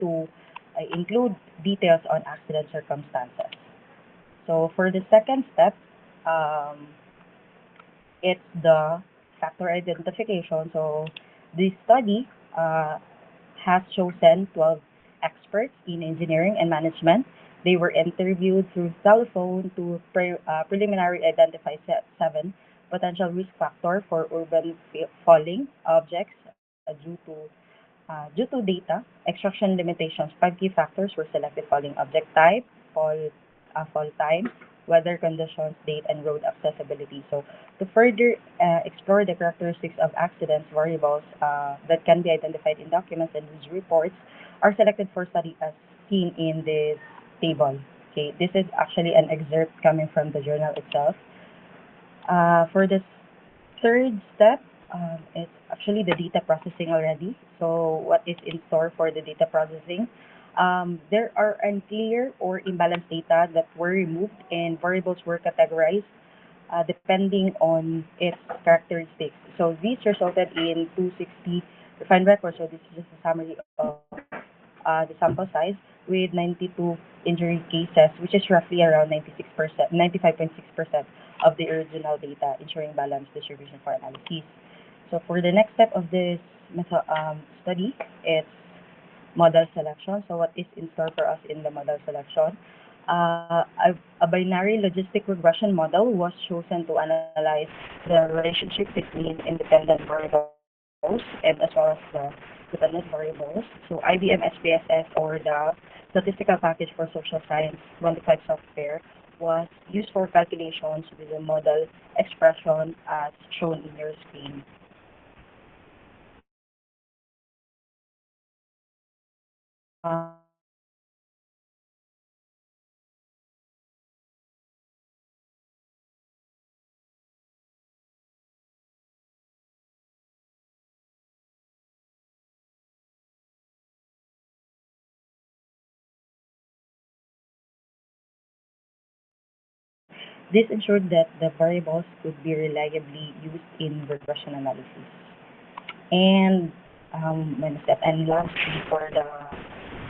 to include details on accident circumstances. So for the second step, it's the factor identification. So this study has chosen 12 experts in engineering and management. They were interviewed through telephone to preliminary identify seven potential risk factor for urban falling objects due to data extraction limitations. 5 key factors were selected: falling object type, fall time, weather conditions, date, and road accessibility. So to further explore the characteristics of accidents variables that can be identified in documents and news reports are selected for study as seen in this table. Okay, this is actually an excerpt coming from the journal itself. For the third step, it's actually the data processing already. So what is in store for the data processing? There are unclear or imbalanced data that were removed and variables were categorized depending on its characteristics. So these resulted in 260 refined records. So this is just a summary of the sample size with 92 injury cases, which is roughly around 96%, 95.6% of the original data, ensuring balanced distribution for analysis. So for the next step of this study, it's model selection. So what is in store for us in the model selection? A binary logistic regression model was chosen to analyze the relationship between independent variables and as well as the dependent variables. So IBM SPSS, or the Statistical Package for Social Science 25 software, was used for calculations with the model expression as shown in your screen. This ensured that the variables could be reliably used in regression analysis. And lastly, for the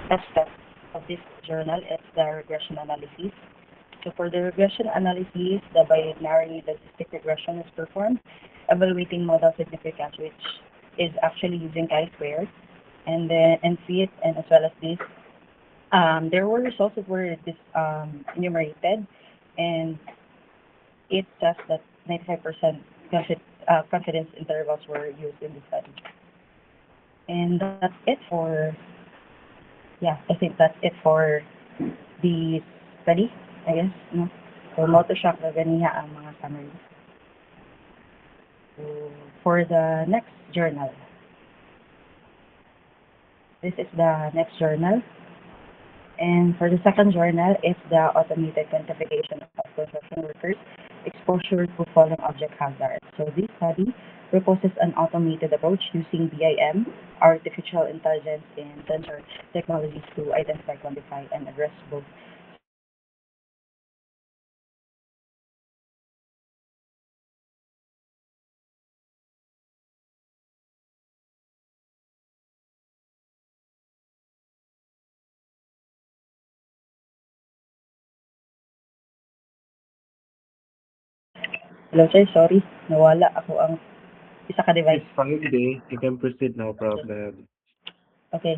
last step of this journal, it's the regression analysis. So for the regression analysis, the binary logistic regression is performed, evaluating model significance, which is actually using chi-square, and fit, and as well as this. There were results that were enumerated, and it says that 95% confidence intervals were used in the study. And that's it for, I think that's it for the study, I guess. No? So, Motoshock Laganiha ang mga summaries. So, for the next journal, this is the next journal. And for the second journal, it's the automated quantification of construction workers' exposure to falling object hazards. So this study proposes an automated approach using BIM, artificial intelligence, and sensor technologies to identify, quantify, and address both Hello, sir. Sorry. Nawala ako ang isa ka device. It's fine, Day. You can proceed, no problem. Okay.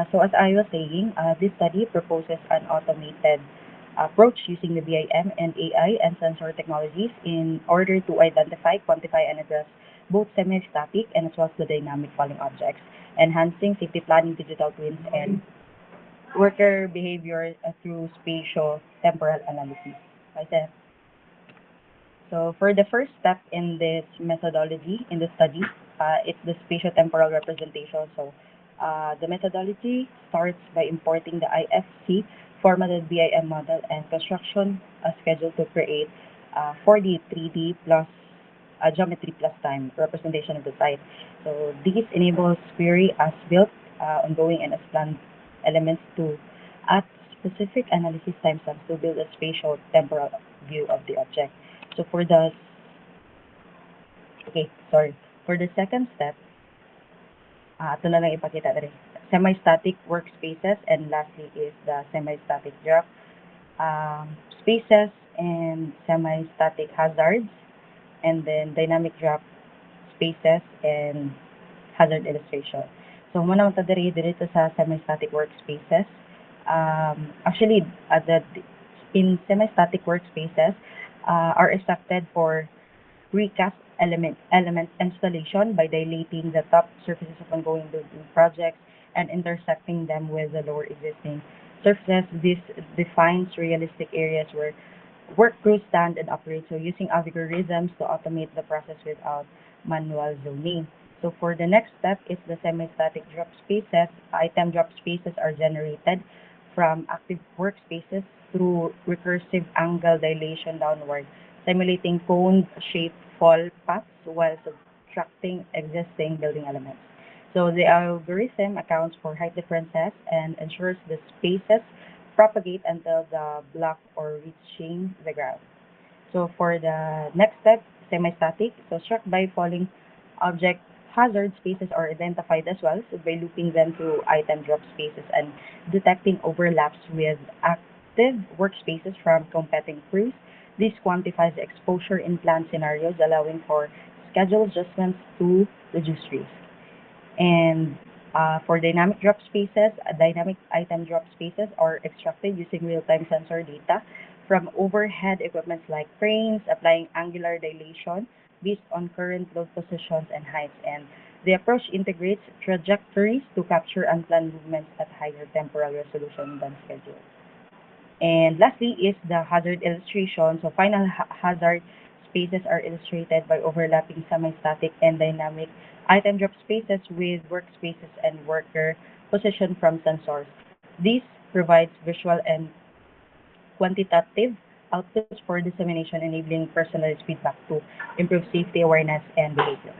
So as I was saying, this study proposes an automated approach using the BIM and AI and sensor technologies in order to identify, quantify, and address both semi-static and as well as the dynamic falling objects, enhancing safety planning, digital twins, and worker behavior through spatial temporal analysis. Okay. So for the first step in this methodology, in the study, it's the spatio-temporal representation. So the methodology starts by importing the IFC formatted BIM model and construction schedule to create 4D, 3D plus geometry plus time representation of the site. So this enables query as built, ongoing, and as planned elements to add specific analysis timestamps to build a spatial temporal view of the object. So for the second step, ito na lang ipakita rin. semi-static workspaces, and lastly is the semi-static drop spaces and semi-static hazards, and then dynamic drop spaces and hazard illustration. So muna naman ta dito sa semi-static workspaces. Actually, in semi-static workspaces are expected for recast element installation by dilating the top surfaces of ongoing building projects and intersecting them with the lower existing surfaces. This defines realistic areas where work crews stand and operate, so using algorithms to automate the process without manual zoning. So for the next step is the semi-static drop spaces. Item drop spaces are generated from active workspaces through recursive angle dilation downward, simulating cone-shaped fall paths while subtracting existing building elements. So the algorithm accounts for height differences and ensures the spaces propagate until the block or reaching the ground. So for the next step, semi-static, so struck by falling object hazard spaces are identified as well, so by looping them through item drop spaces and detecting overlaps with active workspaces from competing crews. This quantifies exposure in planned scenarios, allowing for schedule adjustments to reduce risk. And for dynamic drop spaces, dynamic item drop spaces are extracted using real-time sensor data from overhead equipments like cranes, applying angular dilation based on current load positions and heights. And the approach integrates trajectories to capture unplanned movements at higher temporal resolution than scheduled. And lastly is the hazard illustration. So final hazard spaces are illustrated by overlapping semi-static and dynamic item drop spaces with workspaces and worker position from sensors. This provides visual and quantitative outputs for dissemination, enabling personalized feedback to improve safety awareness and behavior.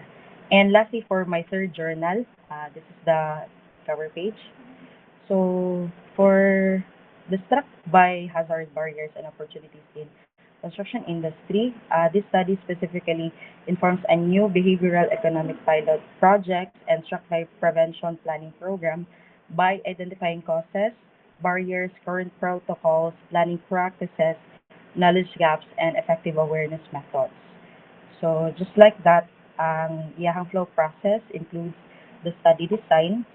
And lastly, for my third journal, this is the cover page. So for the struck by hazard barriers and opportunities in construction industry, this study specifically informs a new behavioral economic pilot project and struck by prevention planning program by identifying causes, barriers, current protocols, planning practices, knowledge gaps, and effective awareness methods. So just like that, ang iyahang flow process includes the study design.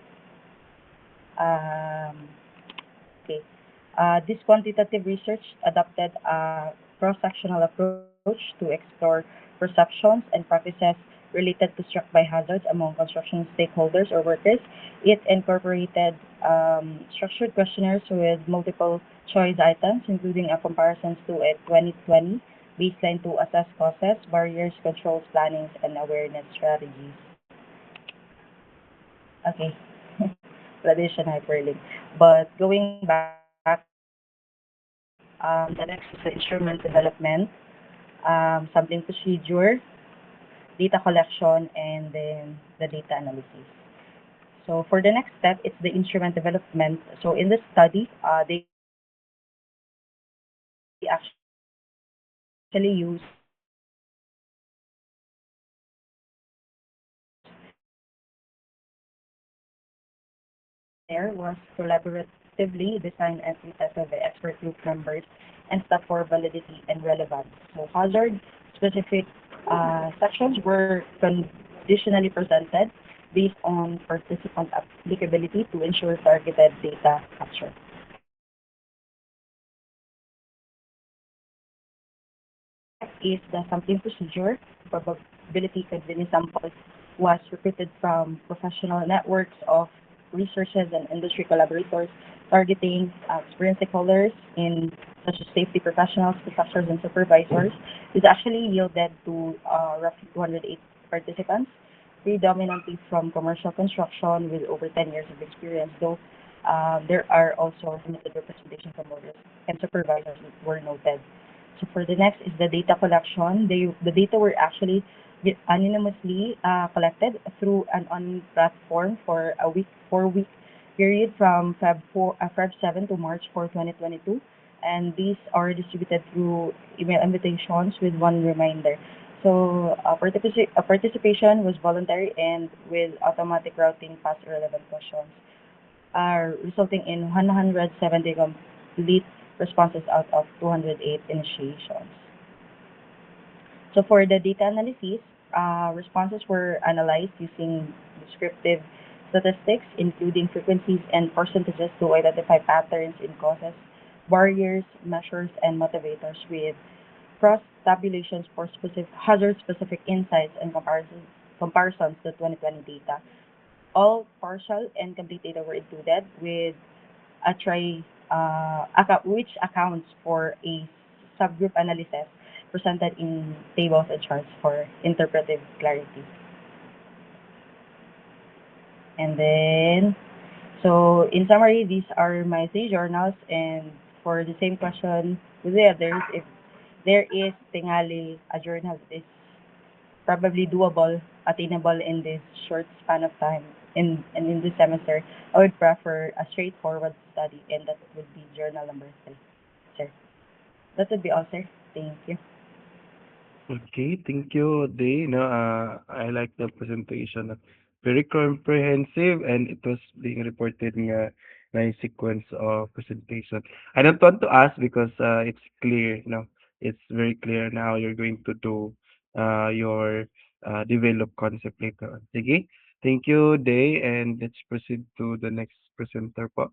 Okay. This quantitative research adopted a cross-sectional approach to explore perceptions and practices related to struck by hazards among construction stakeholders or workers. It incorporated structured questionnaires with multiple choice items, including a comparisons to a 2020 baseline to assess causes, barriers, controls, plannings, and awareness strategies. Okay. Tradition hyperlink. But going back, the next is the instrument development, sampling procedure, data collection, and then the data analysis. So for the next step, it's the instrument development. So in this study, they actually use there was collaboratively designed and tested by expert group members and staff for validity and relevance. So hazard-specific sections were conditionally presented based on participant applicability to ensure targeted data capture. Is the sampling procedure. Probability convening samples was recruited from professional networks of researchers and industry collaborators targeting experienced stakeholders in such as safety professionals, professors, and supervisors. This actually yielded to roughly 208 participants, predominantly from commercial construction with over 10 years of experience, though there are also limited representation from others and supervisors that were noted. So for the next is the data collection. The data were actually anonymously collected through an online platform for a 4-week period from Feb 7 to March 4, 2022. And these are distributed through email invitations with one reminder. So participation was voluntary and with automatic routing past irrelevant questions. resulting in 170 complete responses out of 208 initiations. So for the data analysis, responses were analyzed using descriptive statistics, including frequencies and percentages to identify patterns in causes, barriers, measures, and motivators with cross tabulations for specific hazard-specific insights and comparisons to 2020 data. All partial and complete data were included with a which accounts for a subgroup analysis presented in tables and charts for interpretive clarity. And then, so in summary, these are my three journals. And for the same question with the others, if there is tingali a journal that is probably doable, attainable in this short span of time in this semester, I would prefer a straightforward study, and that would be journal number 3, sir. That would be all, sir. Thank you. Okay, thank you, Day. No, I like the presentation. Very comprehensive, and it was being reported in a nice sequence of presentation. I don't want to ask because it's clear, it's very clear now you're going to do your develop concept later on. Okay, thank you, Day, and let's proceed to the next presenter po.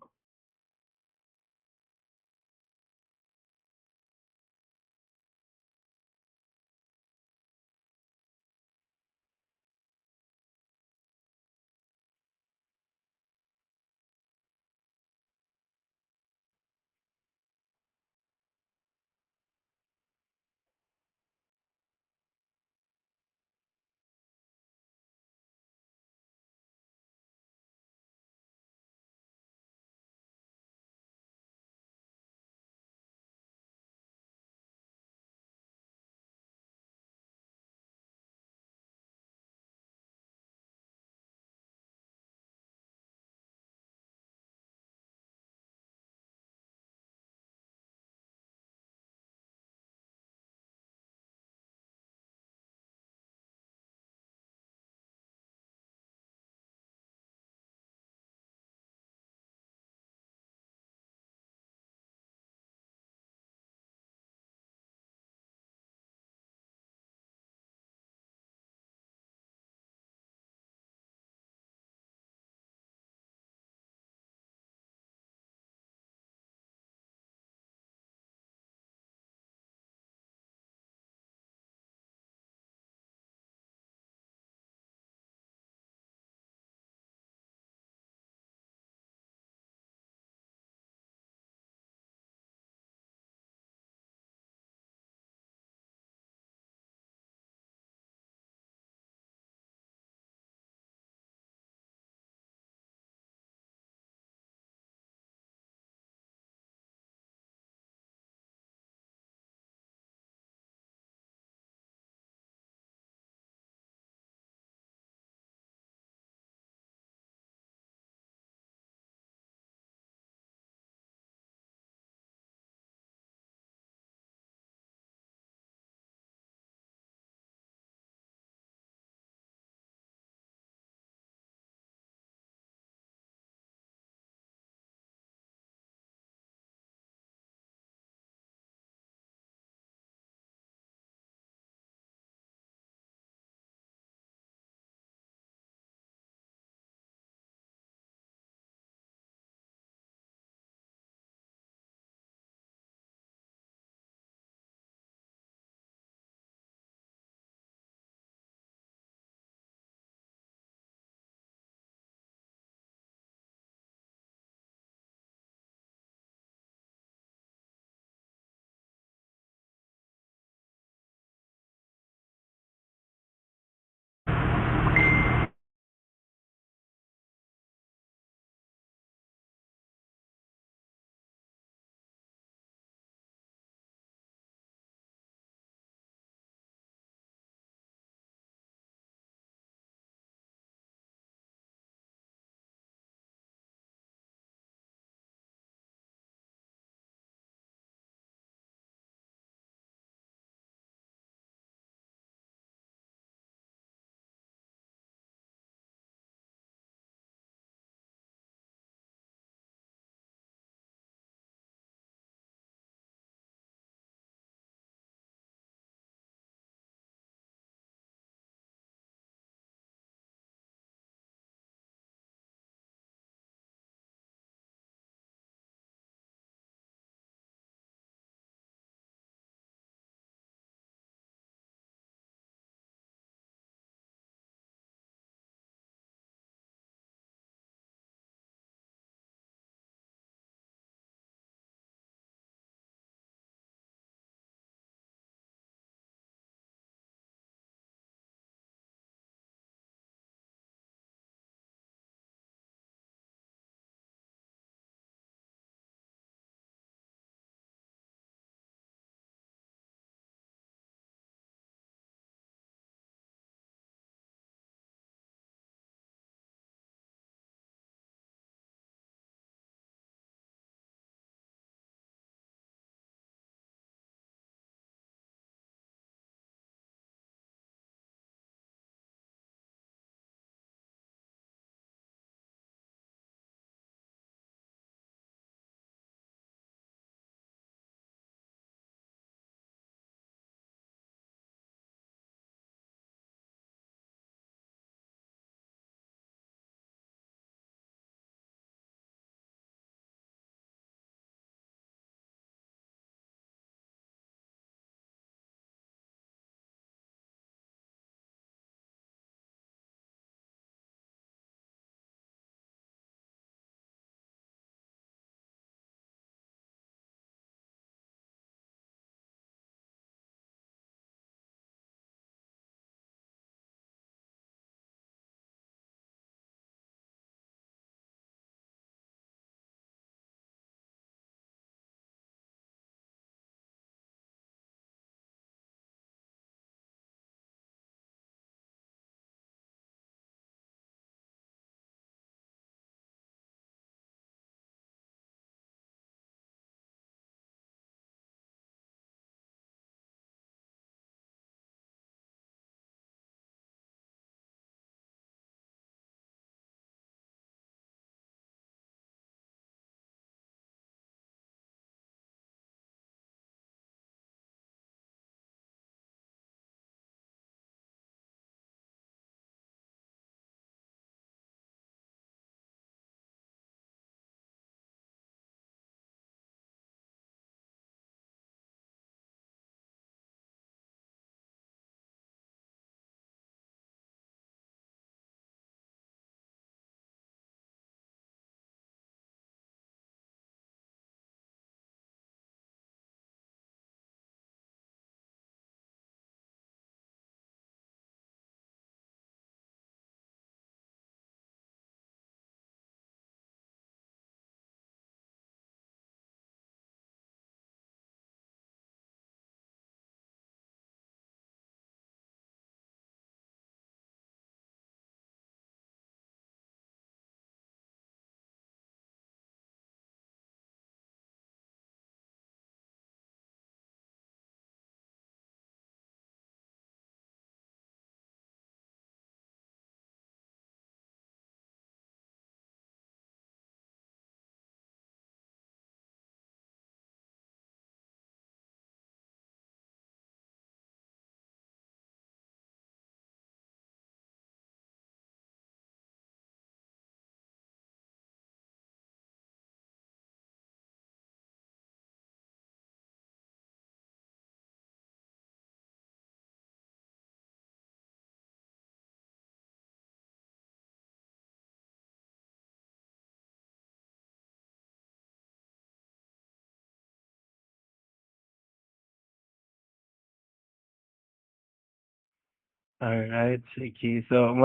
Alright, sige. So,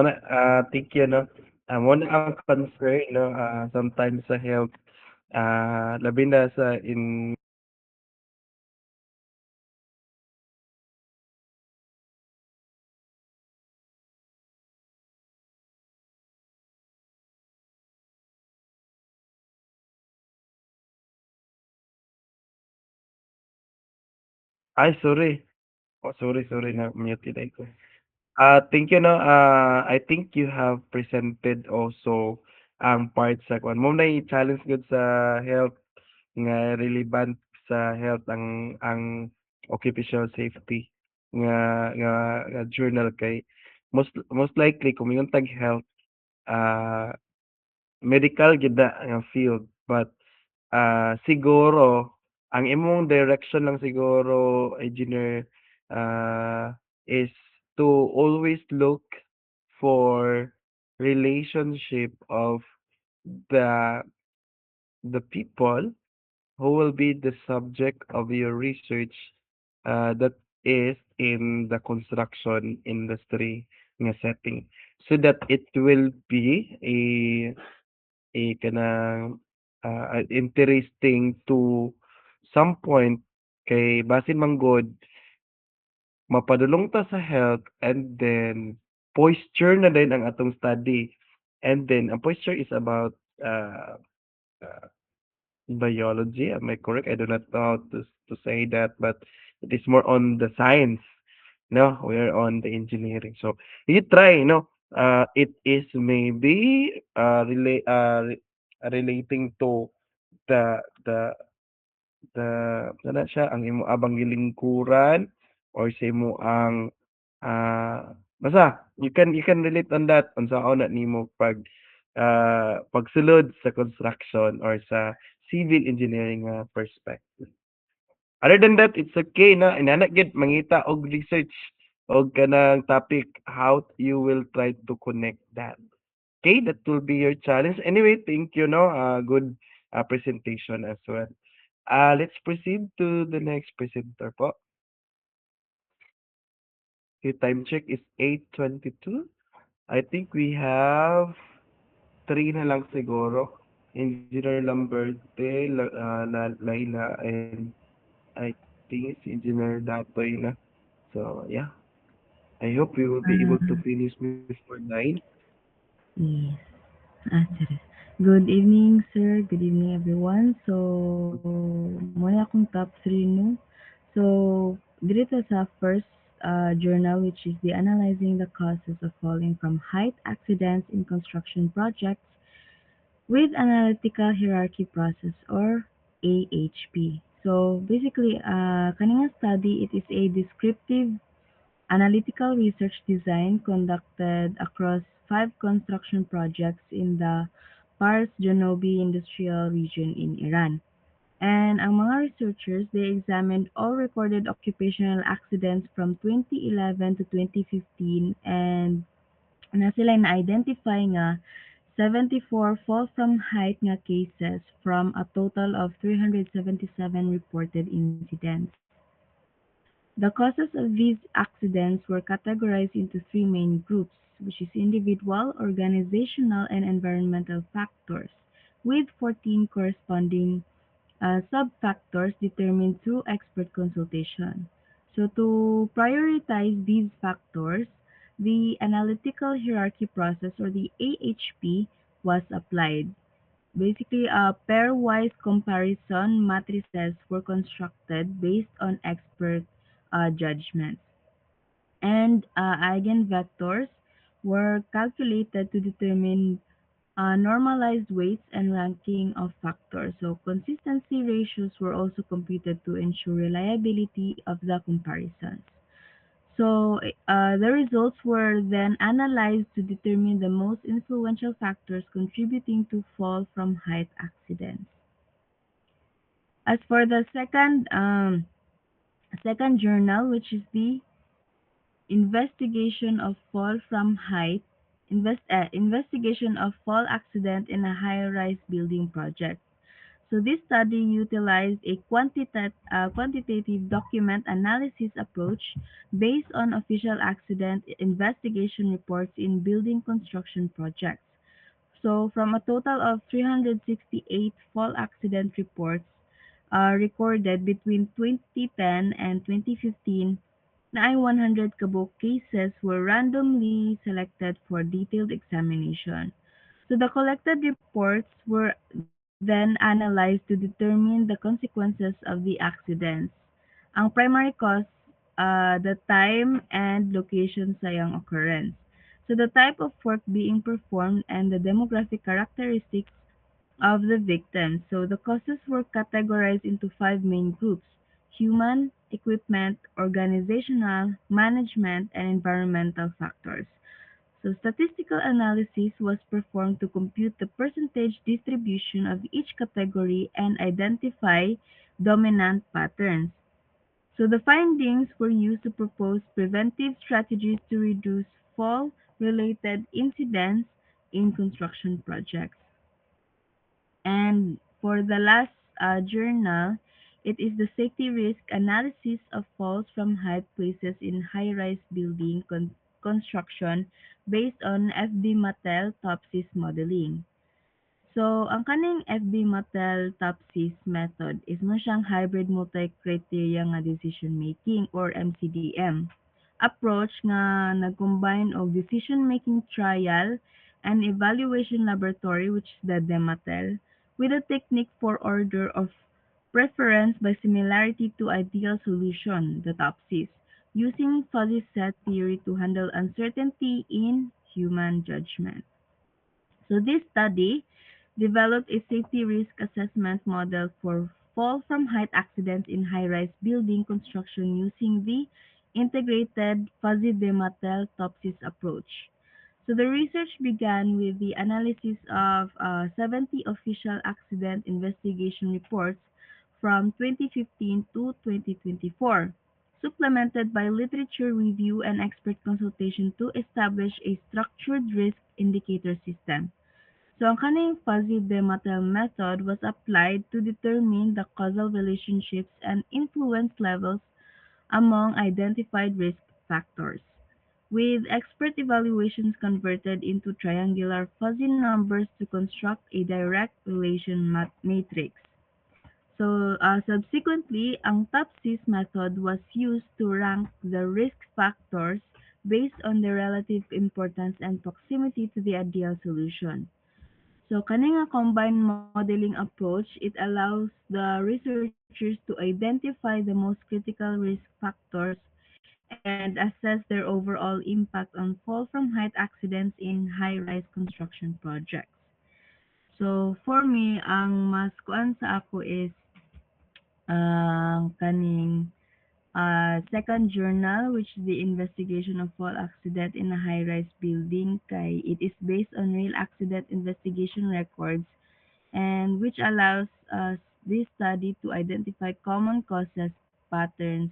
thank you, no? Muna ang concern, no? Sometimes sa health, labi na sa ay, sorry. Oh, sorry, na-mute ako. Thank you, no? I think you have presented also ang part sa kwan. Mo na i-challenge gud sa health nga relevant sa health ang occupational safety nga journal kay most likely kung mingon tag health, ah, medical gid na nga field but siguro ang imong direction lang siguro, engineer, is to always look for relationship of the the people who will be the subject of your research, that is in the construction industry nga setting, so that it will be a kanang interesting to some point kay basin manggod mapadulong ta sa health and then posture na din ang atong study. And then ang posture is about uh, uh, biology. Am I correct? I do not know how to say that, but it is more on the science. No, we're on the engineering. So you try, it is maybe relating to the kana siya ang imo abang gilingkuran or sa imo ang basta you can relate on that unsaon na nimo pagsulod sa construction or sa civil engineering nga perspective. Other than that, it's okay na inana gid mangita og research og kanang topic how you will try to connect that. Okay, that will be your challenge. Anyway, thank you, no? Good presentation as well. Let's proceed to the next presenter po. Your time check is 8:22. I think we have three na lang siguro. Engineer Lamberte, Laila, and I think it's Engineer Datoy na. So, yeah. I hope we will be able to Ah, finish before 9. yes. Sorry. Good evening, sir. Good evening, everyone. So, muna akong top 3, no? So, dito sa first journal, which is the Analyzing the Causes of Falling from Height Accidents in Construction Projects with Analytical Hierarchy Process, or AHP. So, basically, kaninga study, it is a descriptive analytical research design conducted across 5 construction projects in the Pars Janobi Industrial Region in Iran. And ang mga researchers, they examined all recorded occupational accidents from 2011 to 2015 and na sila na-identify nga 74 fall from height nga cases from a total of 377 reported incidents. The causes of these accidents were categorized into 3 main groups, which is individual, organizational, and environmental factors, with 14 corresponding sub-factors determined through expert consultation. So to prioritize these factors, the analytical hierarchy process, or the AHP, was applied. Basically, pairwise comparison matrices were constructed based on expert judgments, and eigenvectors were calculated to determine normalized weights and ranking of factors. So consistency ratios were also computed to ensure reliability of the comparisons. So the results were then analyzed to determine the most influential factors contributing to fall from height accidents. As for the second journal, which is the investigation of fall from height, investigation of fall accident in a high-rise building project. So this study utilized a quantitative document analysis approach based on official accident investigation reports in building construction projects. So from a total of 368 fall accident reports recorded between 2010 and 2015, 100 Kabuk cases were randomly selected for detailed examination. So the collected reports were then analyzed to determine the consequences of the accidents. Ang primary cause, the time and location sa iyang occurrence. So the type of work being performed and the demographic characteristics of the victims. So the causes were categorized into five main groups: human, equipment, organizational, management, and environmental factors. So statistical analysis was performed to compute the percentage distribution of each category and identify dominant patterns. So the findings were used to propose preventive strategies to reduce fall-related incidents in construction projects. And for the last journal, it is the safety risk analysis of falls from high places in high-rise building construction based on FB Mattel Topsys modeling. So, ang kaning FB Mattel Topsys method is mo siyang hybrid multi-criteria nga decision making or MCDM approach nga nag-combine og decision making trial and evaluation laboratory, which is the DEMATEL, with a technique for order of preference by similarity to ideal solution, the Topsys, using fuzzy set theory to handle uncertainty in human judgment. So this study developed a safety risk assessment model for fall from height accidents in high-rise building construction using the integrated fuzzy Demattel Topsys approach. So the research began with the analysis of 70 official accident investigation reports from 2015 to 2024, supplemented by literature review and expert consultation to establish a structured risk indicator system. So ang kaning Fuzzy-Demattel method was applied to determine the causal relationships and influence levels among identified risk factors, with expert evaluations converted into triangular fuzzy numbers to construct a direct relation matrix. So, subsequently, ang TOPSIS method was used to rank the risk factors based on their relative importance and proximity to the ideal solution. So kaning nga combined modeling approach, it allows the researchers to identify the most critical risk factors and assess their overall impact on fall from height accidents in high-rise construction projects. So for me, ang mas kuan sa ako is ang kaning second journal, which is the investigation of fall accident in a high-rise building. Kay it is based on real accident investigation records and which allows us this study to identify common causes, patterns,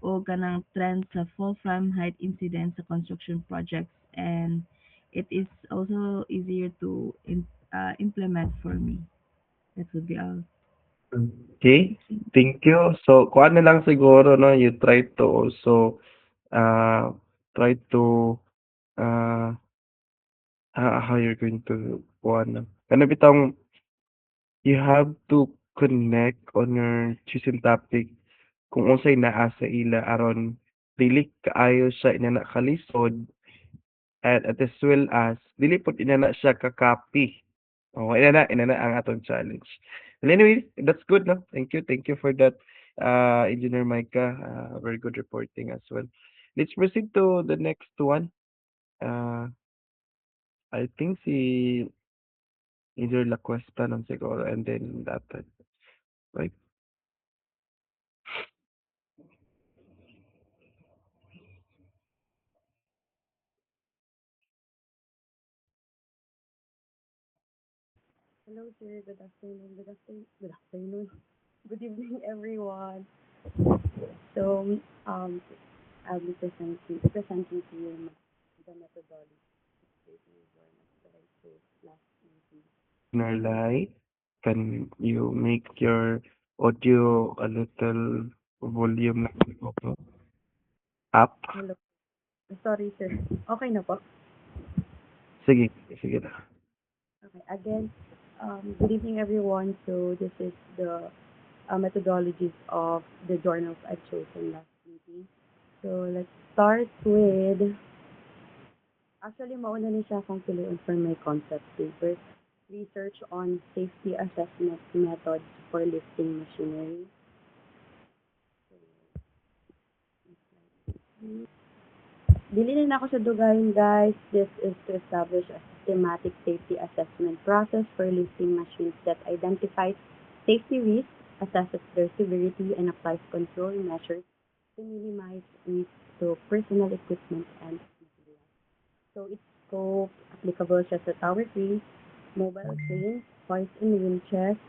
o ganang trends sa fall from height incidents sa construction projects, and it is also easier to implement for me. That would be all. Okay, thank you. So, kuha na lang siguro, no, you try to also, uh, try to, uh, how you're going to, kuha na. Ano bitang, you have to connect on your choosing topic kung unsay naa sa ila aron dili kaayo siya inana kalisod at as well as dili pod inana siya ka-copy. Oh, inana ang atong challenge. Well, anyway, that's good, no? Thank you for that, Engineer Micah. Very good reporting as well. Let's proceed to the next one. Uh, I think si either La Cuesta lang siguro and then that, right? Hello, sir. Good afternoon. Good afternoon. Good afternoon. Good evening, everyone. So, I'll be presenting to you the methodology used for methodized last meeting. Light. Can you make your audio a little volume up? Hello. Sorry, sir. Okay na po. Sige, sige na. Okay. Again, good evening, everyone. So this is the methodologies of the journals I've chosen last meeting. So let's start with, actually, mauna ni siya kung tuloy for my concept paper. Research on safety assessment methods for lifting machinery. Dili na ako sa dugayin, guys. This is to establish a systematic safety assessment process for lifting machines that identifies safety risks, assesses their severity, and applies control measures to minimize risk to personal equipment and materials. So its scope applicable siya sa tower cranes, mobile cranes, hoist and winches,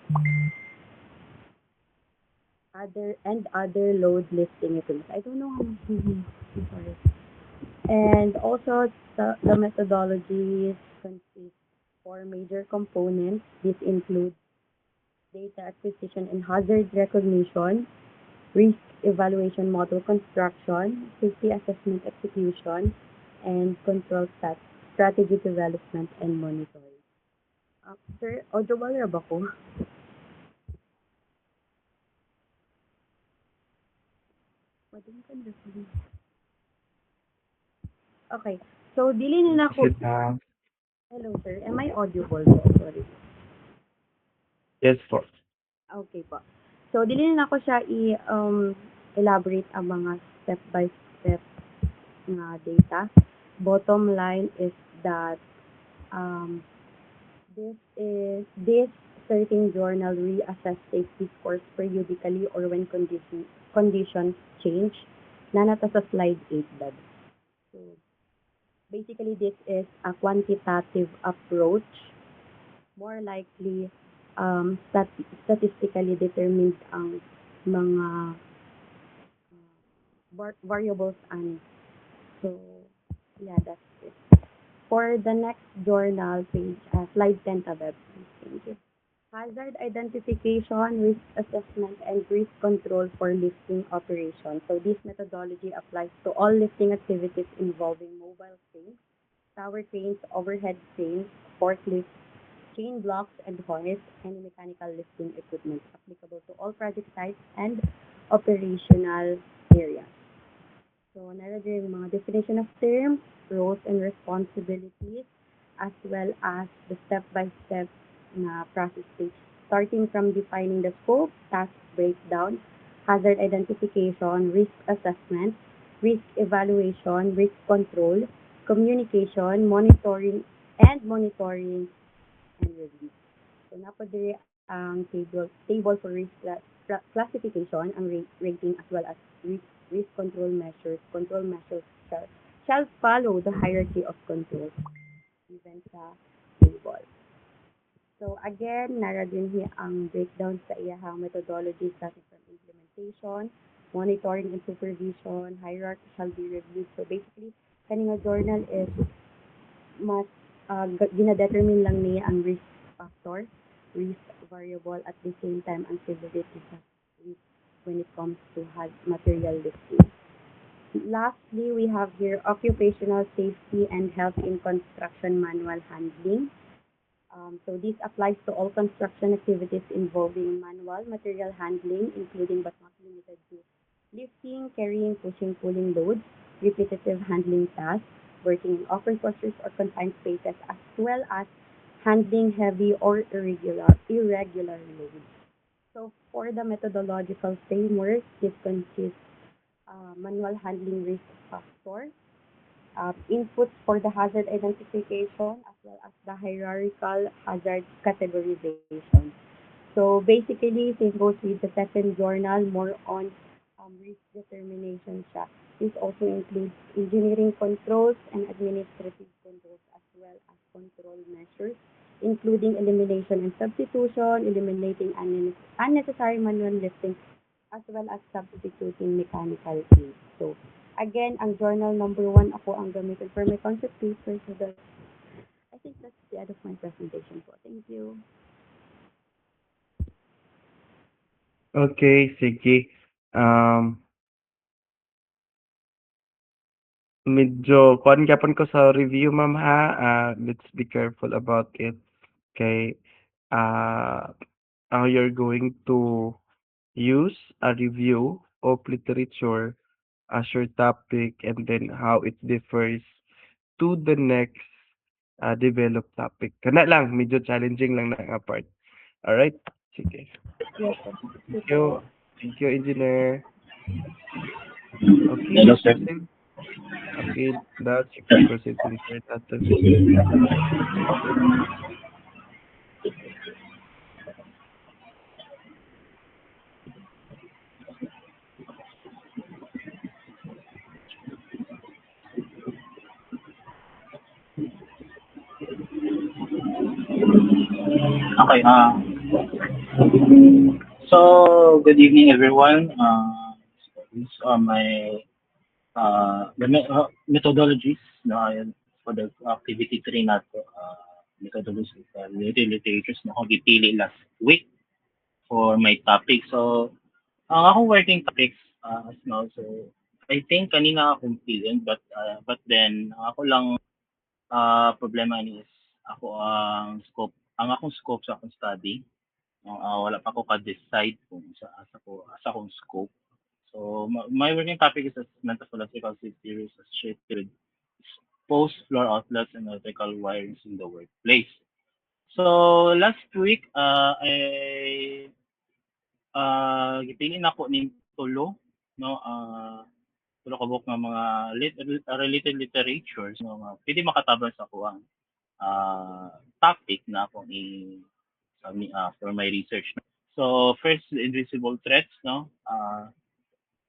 other load lifting equipment. I don't know how I'm sorry. And also, the methodologies consist four major components. These include data acquisition and hazard recognition, risk evaluation model construction, safety assessment execution, and control strategy development and monitoring. Sir, audible na ba ko? Okay. So, dili na ako. Sit down. Hello, sir. Am I audible po? Sorry. Yes po. Okay po. So, dili na ako siya elaborate ang mga step-by-step na data. Bottom line is that um, this certain journal reassess safety scores periodically or when conditions change. Nanata sa slide 8, Dad. So, basically, this is a quantitative approach, more likely statistically determined ang mga variables ani. So, yeah, that's it. For the next journal page, slide 10 tabab. Thank you. Hazard identification, risk assessment, and risk control for lifting operations. So this methodology applies to all lifting activities involving mobile cranes, tower cranes, overhead cranes, forklifts, chain blocks, and hoists, and mechanical lifting equipment applicable to all project sites and operational areas. So, naragay yung mga definition of terms, roles and responsibilities, as well as the step-by-step na process stage, starting from defining the scope, task breakdown, hazard identification, risk assessment, risk evaluation, risk control, communication, monitoring and review. So, napadiri ang table for risk classification, ang rating as well as risk control measures. Control measures shall follow the hierarchy of controls given sa table. So again, nara din hi ang breakdown sa iyahang methodology starting from implementation, monitoring and supervision, hierarchy shall be reviewed. So basically, kaning nga journal is mas gina-determine lang niya ang risk factor, risk variable, at the same time ang severity sa risk when it comes to material lifting. Lastly, we have here occupational safety and health in construction manual handling. So this applies to all construction activities involving manual material handling, including but not limited to lifting, carrying, pushing, pulling loads, repetitive handling tasks, working in open structures or confined spaces, as well as handling heavy or irregular loads. So for the methodological framework, this consists manual handling risk factor, inputs for the hazard identification, as well as the hierarchical hazard categorization. So basically, same goes with the second journal, more on risk determination siya. This also includes engineering controls and administrative controls, as well as control measures, including elimination and substitution, eliminating unnecessary manual lifting, as well as substituting mechanical aids. So, again, ang journal number 1 ako ang gamitin for my concept paper. So, I think that's the end of my presentation po. Thank you. Okay, sige. Um, medyo kuan gyapon ko sa review, ma'am, ha. Let's be careful about it. Okay. Uh, you're going to use a review of literature as your topic and then how it differs to the next developed topic. Kana lang, medyo challenging lang na nga part. Alright? Sige. Yes, sir. Thank you. Thank you, engineer. Okay, Hello, let's sir. proceed. Okay, that's you can proceed to the third item. Okay. So good evening, everyone. These are my methodologies for the activity 3 nato. Methodologies related literatures na ako gipili last week for my topic. So, ang akong working topics as now, so I think kanina akong pilin, but then ako lang problema ni is ako ang akong scope sa akong study. Wala pa ako ka-decide kung sa akong scope. So my working topic is assessment of electrical theories associated with exposed floor outlets and electrical wirings in the workplace. So last week, gipili na ako ning tulo, no? Tulo ka buok nga mga related literatures, no? Pwede makatabang sa ako ang topic na akong for my research. So first, invisible threats, no?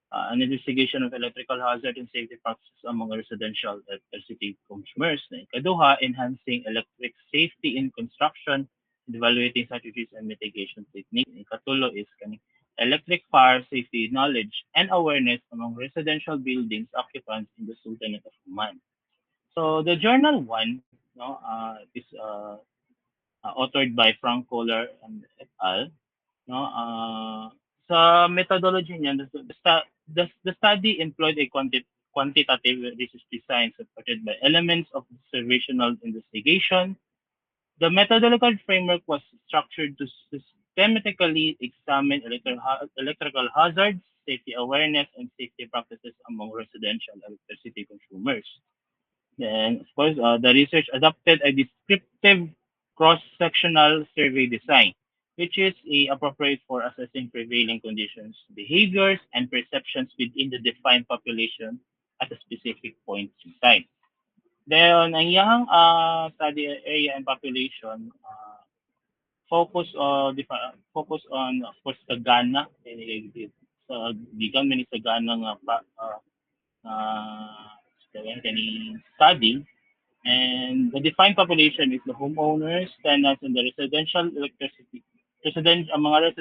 An investigation of electrical hazard and safety practices among residential electricity consumers. Na ikaduha, enhancing electric safety in construction and evaluating strategies and mitigation techniques. Ikatulo is electric fire safety knowledge and awareness among residential buildings occupants in the Sultanate of Oman. So the journal one, no, is authored by Frank Kohler and et al. No, sa methodology niya, the study employed a quantitative research design supported by elements of observational investigation. The methodological framework was structured to systematically examine electrical hazards, safety awareness, and safety practices among residential electricity consumers. Then, of course, the research adopted a descriptive cross-sectional survey design, which is appropriate for assessing prevailing conditions, behaviors, and perceptions within the defined population at a specific point in time. Then, ang iyang study area and population focus on, of course, Sagana. Sa gikan man ni Sagana nga kani study. And the defined population is the homeowners, tenants, and the residential electricity. Mga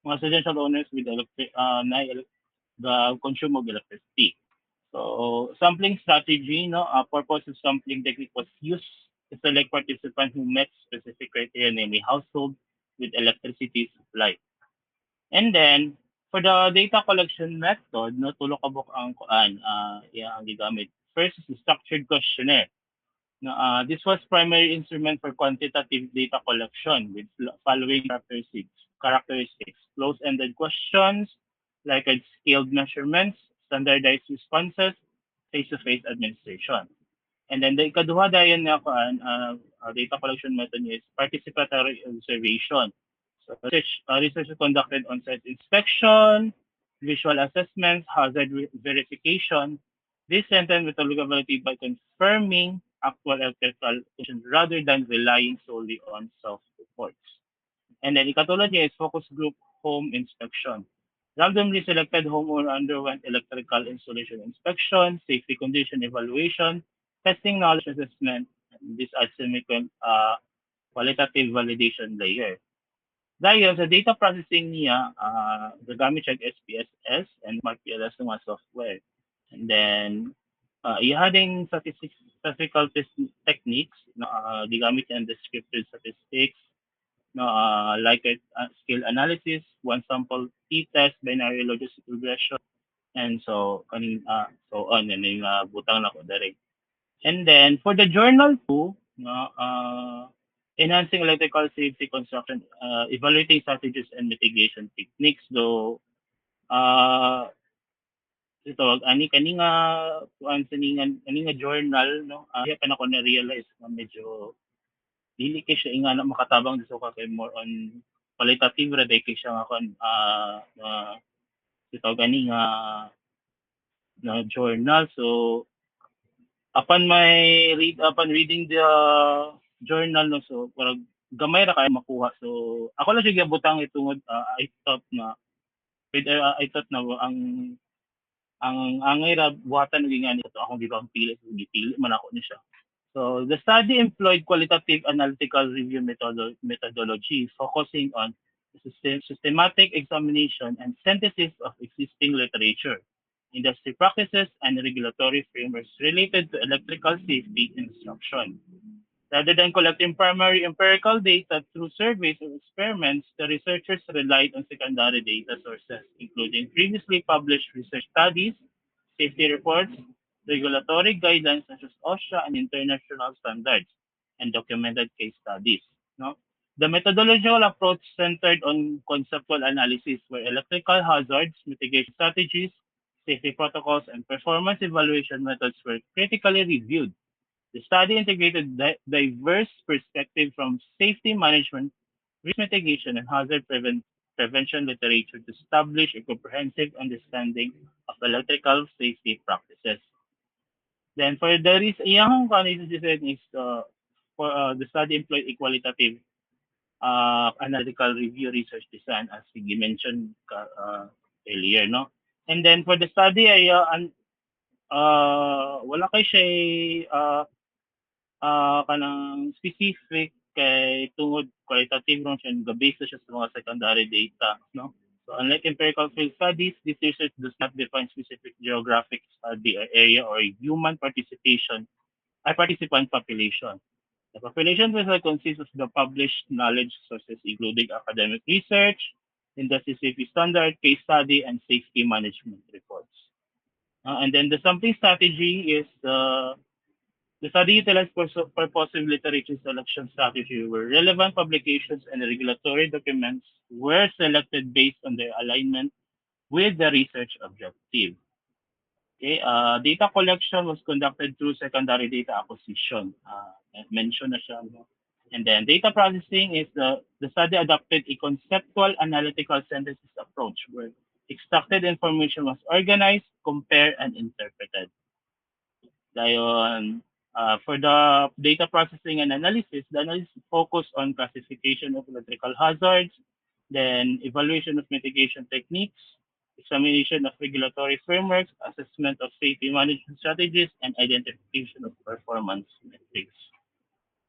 residential owners with the consume of electricity. So, sampling strategy, no, purpose of sampling technique was used to select participants who met specific criteria, namely household with electricity supply. And then, for the data collection method, no, tulo ka buk ang ang gigamit. First is the structured questionnaire. No, this was primary instrument for quantitative data collection with following characteristics: close-ended questions, Likert scaled measurements, standardized responses, face-to-face administration. And then the ikaduha dayon nga data collection method is participatory observation. So research is conducted on site inspection, visual assessments, hazard verification. This strengthened methodology by confirming actual electrical conditions rather than relying solely on self-reports. And then ikatulad niya is focus group home inspection. Randomly selected homeowner underwent electrical installation inspection, safety condition evaluation, testing knowledge assessment, and this adds qualitative validation layer. Dahil sa data processing niya, gagamit siya SPSS and SmartPLS ng mga software. And then, ihading statistical techniques, gigamit niya ang descriptive statistics, no, Likert skill analysis, one sample t-test, binary logistic regression, and so on. Yan yung butang na ko direct. And then for the journal 2, no, enhancing electrical safety construction, evaluating strategies and mitigation techniques. Though ito ani kani nga kuan ani nga journal no, diha pa nako na realize na medyo dili kay siya ingana makatabang sa ka kay more on qualitative ra kay siya nga kuan na ito gani nga na journal. So upon reading the journal no, so parang gamay ra kay makuha. So ako lang siya gibutang itungod I thought na ang angay ra buhatan naging ani ito akong gibang pili so gipili man ako ni siya. So the study employed qualitative analytical review methodology focusing on systematic examination and synthesis of existing literature, industry practices, and regulatory frameworks related to electrical safety instruction. Rather than collecting primary empirical data through surveys or experiments, the researchers relied on secondary data sources, including previously published research studies, safety reports, regulatory guidelines such as OSHA and international standards, and documented case studies. No? The methodological approach centered on conceptual analysis where electrical hazards, mitigation strategies, safety protocols, and performance evaluation methods were critically reviewed. The study integrated diverse perspectives from safety management, risk mitigation, and prevention literature to establish a comprehensive understanding of electrical safety practices. Then for the reason, iyang design is for the study employed a qualitative analytical review research design as we mentioned earlier, no? And then for the study ay wala kay siya kanang specific kay tungod qualitative ron siya based siya sa mga secondary data, no? So unlike empirical field studies, this research does not define specific geographic study or area or human participant population. The population result consists of the published knowledge sources including academic research, industry safety standard, case study, and safety management reports. And then the sampling strategy is the study utilized purposive literature selection strategy where relevant publications and regulatory documents were selected based on their alignment with the research objective. Okay, data collection was conducted through secondary data acquisition. Mention na siya. No? And then data processing is the study adopted a conceptual analytical synthesis approach where extracted information was organized, compared, and interpreted. Dayon, for the data processing and analysis, the analysis focused on classification of electrical hazards, then evaluation of mitigation techniques, examination of regulatory frameworks, assessment of safety management strategies, and identification of performance metrics.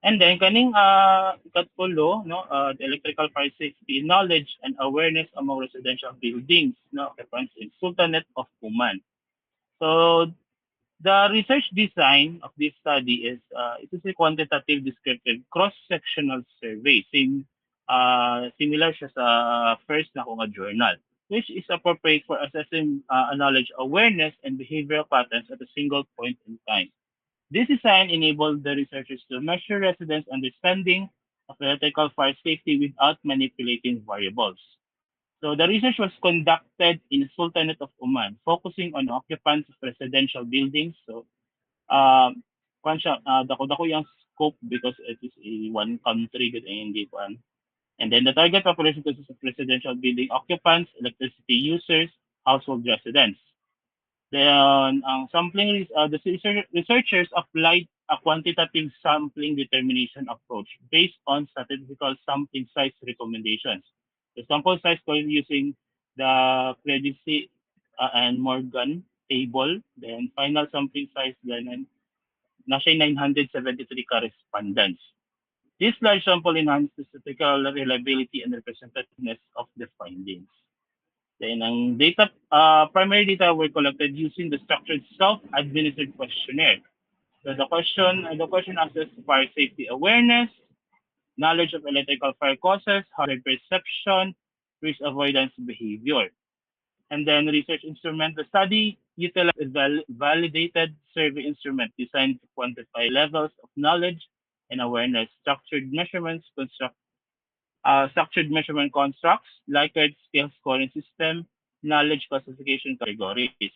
And then kaning ikatpulo, no, the electrical fire safety knowledge and awareness among residential buildings, no, reference in Sultanate of Oman. So the research design of this study is it is a quantitative descriptive cross-sectional survey similar siya sa first na ko nga journal which is appropriate for assessing knowledge awareness and behavioral patterns at a single point in time. This design enabled the researchers to measure residents' understanding of electrical fire safety without manipulating variables. So the research was conducted in Sultanate of Oman, focusing on occupants of residential buildings. So, dako-dako yung scope because it is a one country good and hindi one. And then the target population consists of residential building occupants, electricity users, household residents. Then, the researchers applied a quantitative sampling determination approach based on statistical sampling size recommendations. The sample size was using the Credici and Morgan table. Then, final sampling size then nasa 973 correspondents. This large sample enhanced the statistical reliability and representativeness of the findings. Then ang primary data were collected using the structured self-administered questionnaire. So the question assesses fire safety awareness, knowledge of electrical fire causes, hazard perception, risk avoidance behavior. And then research instrument, the study utilized a validated survey instrument designed to quantify levels of knowledge and awareness, structured measurement constructs, Likert scale scoring system, knowledge classification categories.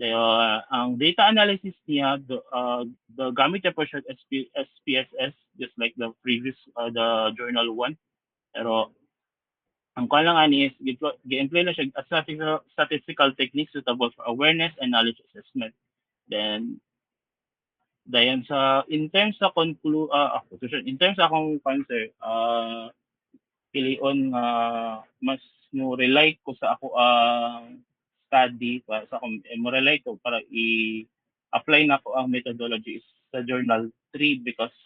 Ang data analysis niya, the gamit niya po siya SPSS, just like the previous, the journal one. Pero ang kailangan is gi-employ na siya as statistical techniques suitable for awareness and knowledge assessment. Then dayon sa in terms sa conclusion, in terms sa akong answer, pilion nga mas mo rely ko sa ako ang study para sa akong mo rely ko para i-apply na ko ang methodology is sa journal 3 because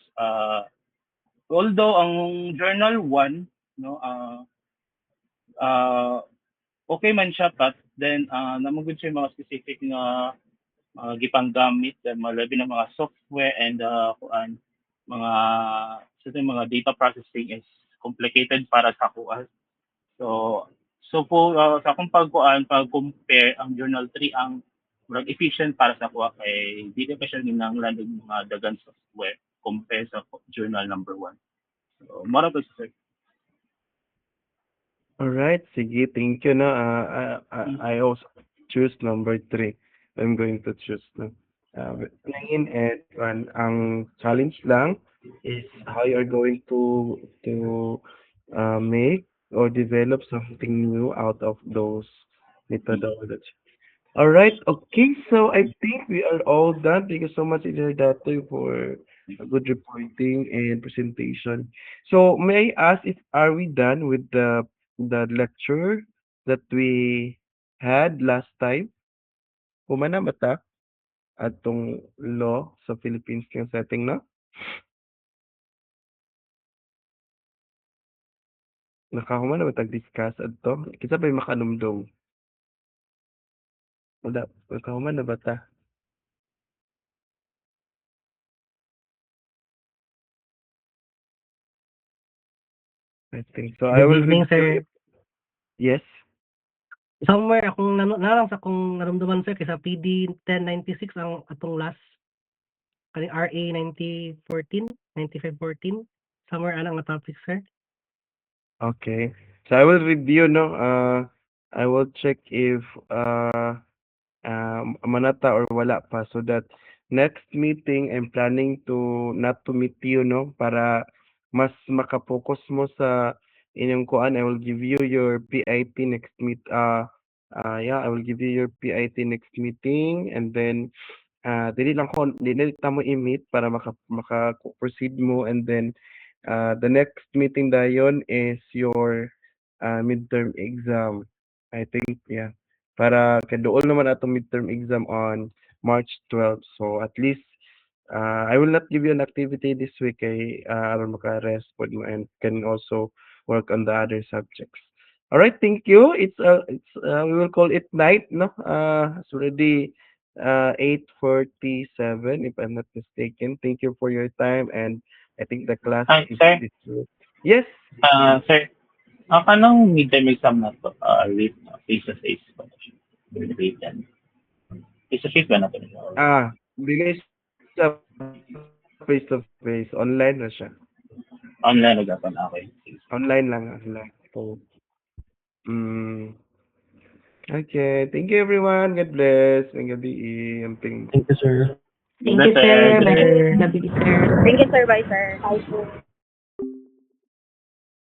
although ang journal 1 no okay man siya but then namugod siya mga specific na gipanggamit malabi ng mga software and kuan mga certain mga data processing is complicated para sa kuan. So po sa akong pag-compare ang journal 3 ang murag efficient para sa kuha kay di pa siya ginahanglan og mga dagan software compare sa journal number 1. So mara po sir. Alright, sige, thank you. No, I also choose number 3. I'm going to choose no. Ngayon, ang challenge lang is how you're going to make or develop something new out of those methodologies. All right. Okay. So I think we are all done. Thank you so much, Engineer Datoy, for a good reporting and presentation. So may I ask if are we done with the lecture that we had last time? Humana ba ta atong law sa Philippines yung setting na? Nakahumana ba tag-discuss adto? Kinsa ba'y makanumdum? Wala. Nakahumana ba ta? I think so. I Good will evening, review sir. it. Yes. Somewhere akong narang sa akong naramdaman, sir, kaysa PD 1096 ang atong last kaning RA 9514. Somewhere anang nga topic, sir. Okay. So I will review, no? I will check if manata or wala pa so that next meeting I'm planning to not to meet you, no? Para mas makapokus mo sa inyong kuan. I will give you your PIT next I will give you your PIT next meeting and then dili ta mo i-meet para maka-proceed mo and then the next meeting dayon is your midterm exam. I think, yeah. Para kaduol naman atong midterm exam on March 12. So at least I will not give you an activity this week aron maka-rest pod mo and can also work on the other subjects. All right, thank you. We will call it night, no? It's already 8:47 if I'm not mistaken. Thank you for your time and I think the class is Sir, dismissed. Yes. sir, kanang midterm exam na to, face to face pa na siya. Written. Face to face ba na to? Dili siya face to face. Online na siya. Online na gapan okay. Online lang. Online. So, okay. Thank you everyone. God bless. Ang gabi. Amping. Thank you, sir. Thank you, sir. Sir. Thank you, sir. Bye, sir.